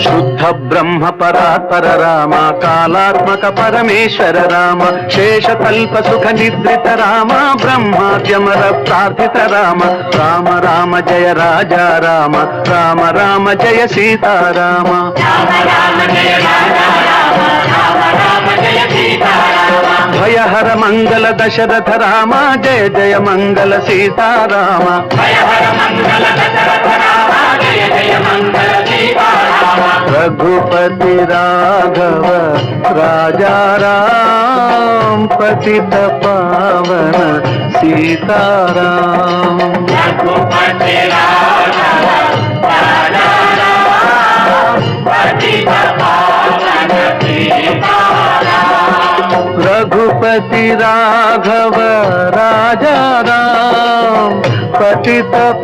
శుద్ధ బ్రహ్మ పరాత్పర రామ, కాలాత్మక పరమేశ్వర రామ, శేషకల్ప సుఖ నిద్రిత రామ, బ్రహ్మాద్యమర ప్రార్థిత రామ. రామ రామ జయ రాజా రామ, రామ రామ జయ సీతారామ. భయహర మంగళ దశరథ రామ, జయ జయ మంగళ సీతారామ. రఘుపతి రాఘవ రాజా రామ, పతిత పావన సీతారామ. రఘుపతి రాఘవ రాజా రామ, పతిత పావన సీతారామ. రఘుపతి రాఘవ రాజా రామ, పతిత